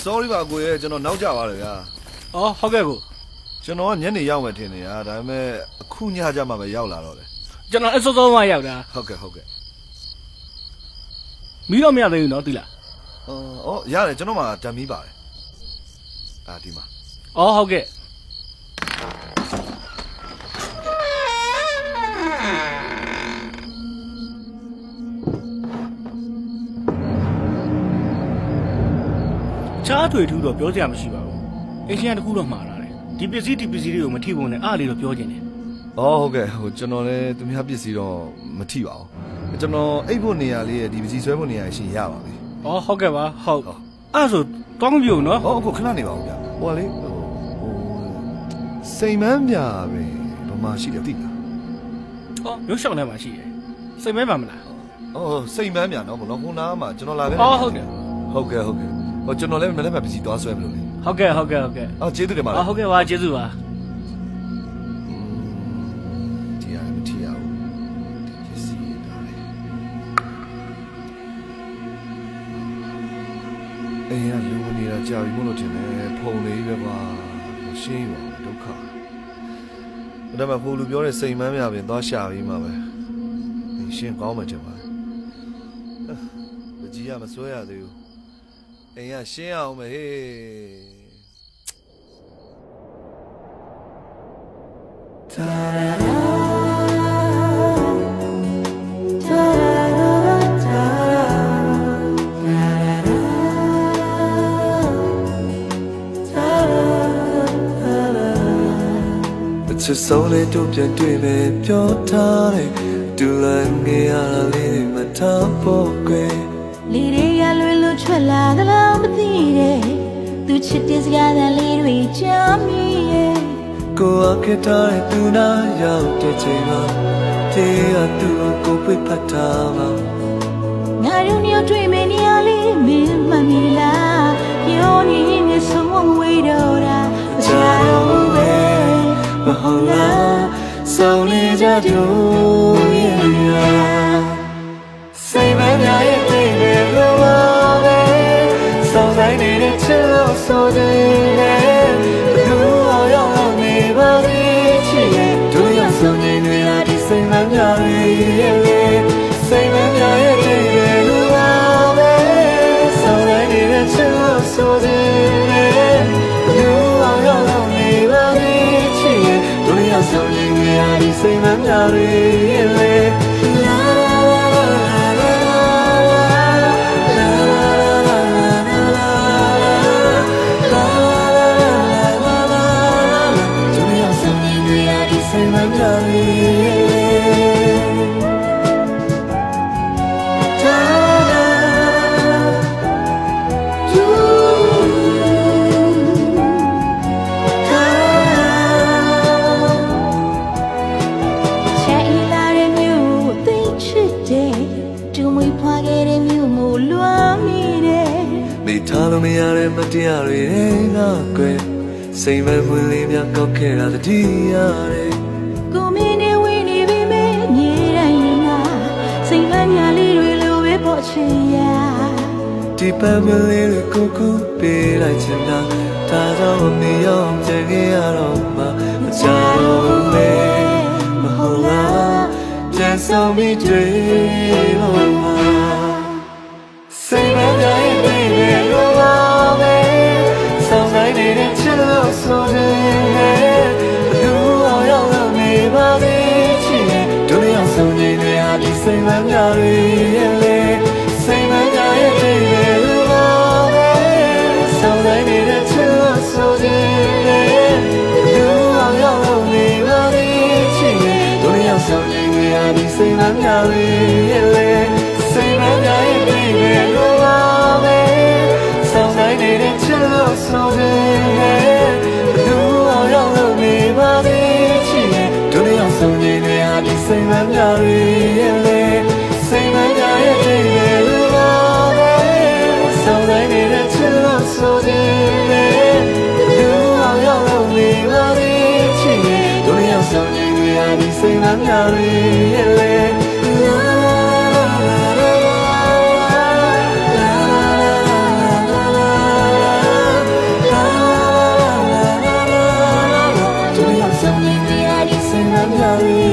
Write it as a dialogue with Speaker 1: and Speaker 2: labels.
Speaker 1: sorry ပါကိုရဲ့ကျွန်တော်နောက်ကျပါတယ်ဗျာ
Speaker 2: အော်ဟုတ်ကဲ့ကို
Speaker 1: ကျွန်တော်ကညနေရောက်မယ်ထင်နေရဒါပေမဲ့အခုညကြမှာပဲရောက်လာတော့တယ်
Speaker 2: ကျွန်တော်အစောစောမှရောက်တာ
Speaker 1: ဟုတ်ကဲ့
Speaker 2: မီးတော့မရသေးဘူးနော်သိလား
Speaker 1: အော်ရတယ်ကျွန်တော်မှဓာတ်မီးပါတယ်ဒီမှာ
Speaker 2: အော်ဟုတ်ကဲ့ချားထွေထူးတော့ပြောစရာမရှိပါဘူးအရှင်ကတခုတော့မှားလာတယ်ဒီပစ္စည်းတွေကိုမထိဖို့နဲ့အားလေးတော့ပြောချင်တယ်
Speaker 1: ဟုတ်ကဲ့ကျွန်တော်လည်းသူများပစ္စည်းတော့မထိပါဘူးကျွန်တော်အိတ်ဖို့နေရာလေးရဲ့ဒီပစ္စည်းဆွဲဖို့နေရာရှင်ရပါပြီ
Speaker 2: ဟုတ်ကဲ့ပါဟုတ်အဲ့ဆိုတောင်းမပြုံနော်
Speaker 1: အခုခဏနေပါဦးဗျဟိုကလေစိန်မန်းပြပဲဘာမှရှိတယ်သိလား
Speaker 2: မျိုးရှောင်းထဲမှာရှိတယ်စိန်မဲပါမလား
Speaker 1: စိန်မန်းပြနော်ဘလို့ခုနားမှာကျွန်တော်လာခဲ့
Speaker 2: ဟုတ်ကဲ့
Speaker 1: ကျွန်တော်လည်းမနေ့ကပစ္စည်းသွားဆွဲမလို့လေ
Speaker 2: ဟုတ်ကဲ့
Speaker 1: ကျေးဇူးတင်ပါတယ်
Speaker 2: ဟုတ်ကဲ့ပါကျေးဇူးပါ
Speaker 1: တရားမထီရဘူးဒီပစ္စည်းဒါလေအေးရလူဝင်နေတာကြာပြီမို့လို့ထင်တယ်ဖုံလေးပဲပါရှင်းပါဒုက္ခဒါပေမဲ့ဟိုလူပြောတဲ့စိန်မန်းများပင်သွားရှာပြီးမှပဲရှင်းကောင်းမှထင်ပါတယ်ကြီးကမစွဲရသေးဘူးအိမ်ကရှင်းအောင်ပဲဟေးချစ်ဆုံးလေးတို့ပြန်တွေ့မယ်ပြောထားတယ်တူလန်းငယ်ရလေးမထားဖို့ကွယ်
Speaker 3: လေးတွေကလွင်လို့ထွက်လာသလားမသိတဲ့သူချစ်တဲ့စကားသံလေးတွေကြားမိရဲ့
Speaker 1: ကိုယ်အခက်ထားတဲ့သူနာရောက်တဲ့ချိန်မှာတေးရသူကိုပြတ်ဖတ်တာပါ
Speaker 3: ငါတို့မျိုးတွေ့မယ်နေရာလေးမင်းမမီလားပြောနေရင်ဆုံးမဝေးတော့တာမချတော့ပဲ
Speaker 1: မဟုတ်လားဆုံးနေကြတို့ရဲ့စိတ်မများရဲ့တွေ့မယ်လို့ပါပဲစောင့်ဆိုင်နေတဲ့ချစ်လို့ဆိုတယ်လူအောင်ရောက်နေပါလေချစ်ရဲ့တို့ရဆုံးနေနေရဒီစိတ်မများရဲ့စိတ်မများရဲ့တွေ့မယ်လို့ပါပဲစောင့်ဆိုင်နေတဲ့ချစ်လို့ဆိုတယ်လူအောင်ရောက်နေပါလေချစ်ရဲ့တို့ရဆုံးနေနေရဒီစိတ်မများရဲ့ထားလို့မရတဲ့မတရားတွေငါကွယ်စိတ်မပွင့်လေးများကောက်ခဲ့တာတတိရတယ်
Speaker 3: ကိုမင်းနဲ့ဝင်းနေပြီမဲမြေတိုင်းငါစိတ်မများလေးတွေလိုပဲပေါ်ချင်ရ
Speaker 1: ဒီပန်းမလေးတွေကိုကိုပေးလိုက်ချင်တာဒါကြောင့်မရောက်ကြခဲ့ရတော့မှမချတော့ပဲမဟုတ်လားပြန်ဆောင်ပြီးတွေ့လို့မှာစိတ်မများရဲ့နေတဲ့ချစ်လို့ဆိုတယ်လူအောင်ရောက်နေပါလေချစ်ရဲ့တို့ရောက်ဆုံးနေနေဟာဒီစိတ်မများရဲ့လေစိတ်မများရဲ့တွေ့ရလို့ပါပဲဆောင်နေတဲ့ချစ်လို့ဆိုတယ်လူအောင်ရောက်နေပါလေချစ်ရဲ့တို့ရောက်ဆုံးနေနေဟာဒီစိတ်မများရဲ့လေစိတ်မများရဲ့တွေ့ရလို့ပါပဲဆောင်နေတဲ့ချစ်လို့ဆိုတယ်လူအောင်ရောက်နေပါလေချစ်ရဲ့တို့ရောက်ဆုံးနေနေဟာဒီစိတ်မများရဲ့လေစိတ်မများရဲ့တွေ့ရလို့ပါပဲဆောင်နေတဲ့ချစ်လို့ဆိုတယ်လူအောင်ရောက်နေပါလေချစ်ရဲ့တို့ရောက်ဆုံးနေနေဟာဒီစိတ်မများရဲ့လေ လေး